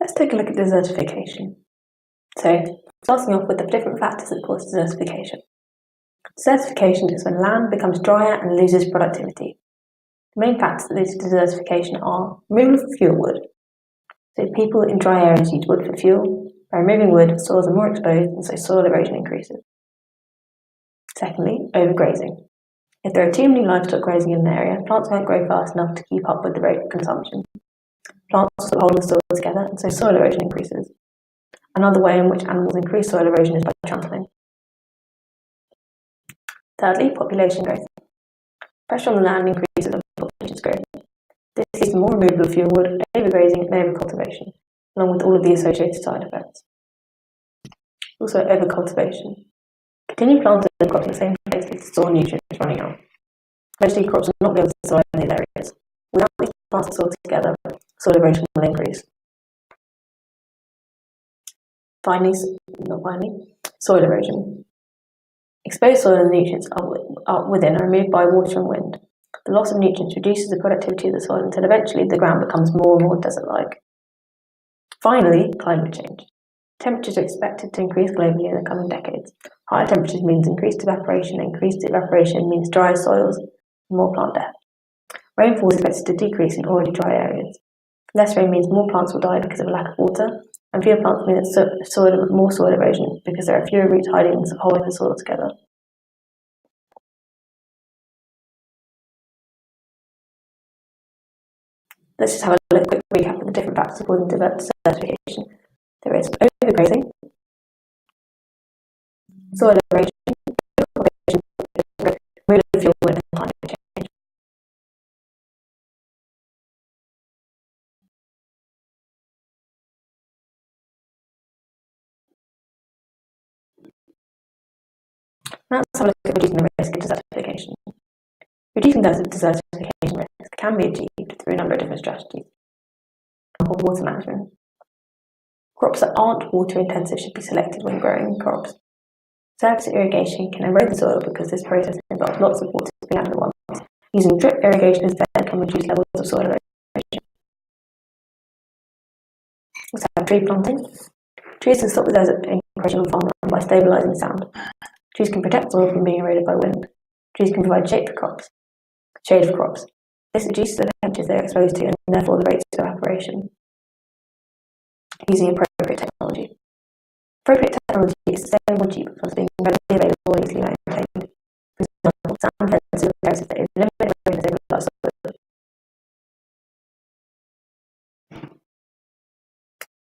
Let's take a look at desertification. So, starting off with the different factors that cause desertification. Desertification is when land becomes drier and loses productivity. The main factors that lead to desertification are removal of fuel wood. So people in dry areas use wood for fuel. By removing wood, soils are more exposed and so soil erosion increases. Secondly, overgrazing. If there are too many livestock grazing in an area, plants won't grow fast enough to keep up with the rate of consumption. Plants also hold the soil together and so soil erosion increases. Another way in which animals increase soil erosion is by trampling. Thirdly, population growth. Pressure on the land increases as populations grow. This leads to more removal of fuel wood, overgrazing and overcultivation, along with all of the associated side effects. Also, overcultivation. Continuing planting crops in the same place leads to soil nutrients running out. Eventually, crops will not be able to survive in these areas. Without these plants and soil together, soil erosion will increase. Finally, soil erosion. Exposed soil and nutrients are within are removed by water and wind. The loss of nutrients reduces the productivity of the soil until eventually the ground becomes more and more desert-like. Finally, climate change. Temperatures are expected to increase globally in the coming decades. Higher temperatures means increased evaporation. Increased evaporation means drier soils and more plant death. Rainfall is expected to decrease in already dry areas. Less rain means more plants will die because of a lack of water, and fewer plants mean more soil erosion because there are fewer roots holding the soil together. Let's just have a quick recap of the different factors causing desertification. There is overgrazing, soil erosion, removal of fuel wood, and climate change. Now let's have a look at reducing the risk of desertification. Reducing desertification risk can be achieved through a number of different strategies. For example, water management. Crops that aren't water intensive should be selected when growing crops. Surface irrigation can erode the soil because this process involves lots of water being added at once. Using drip irrigation instead can reduce levels of soil erosion. Let's have tree planting. Trees can stop the desert encroaching on farmland by stabilising the sound. Trees can protect soil from being eroded by wind. Trees can provide shade for crops. This reduces the temperatures they are exposed to and therefore the rates of evaporation. Using appropriate technology. Appropriate technology is sustainable and cheap plus being readily available and easily maintained. For example, sound fences with areas that eliminate rain as they soil.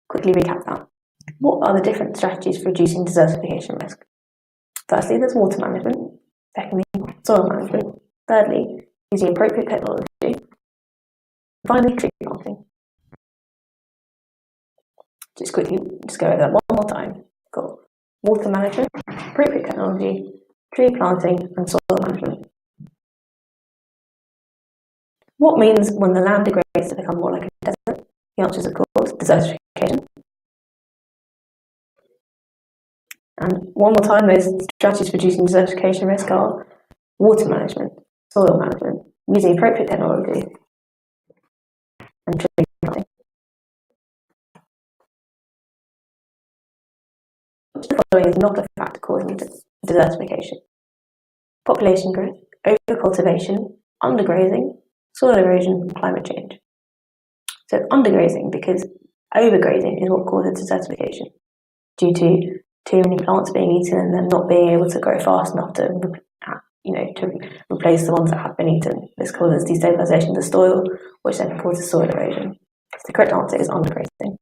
Quickly recap that. What are the different strategies for reducing desertification risk? Firstly, there's water management. Secondly, soil management. Thirdly, using appropriate technology. Finally, tree planting. Just go over that one more time. Got water management, appropriate technology, tree planting, and soil management. What means when the land degrades to become more like a desert? The answer is, of course, desertification. And one more time, those strategies for reducing desertification risk are water management, soil management, using appropriate technology, and tree planting. The following is not a factor causing desertification: population growth, overcultivation, undergrazing, soil erosion, and climate change. So undergrazing, because overgrazing is what causes desertification, due to too many plants being eaten and them not being able to grow fast enough to replace the ones that have been eaten. This causes destabilisation of the soil, which then causes soil erosion. So the correct answer is undergrazing.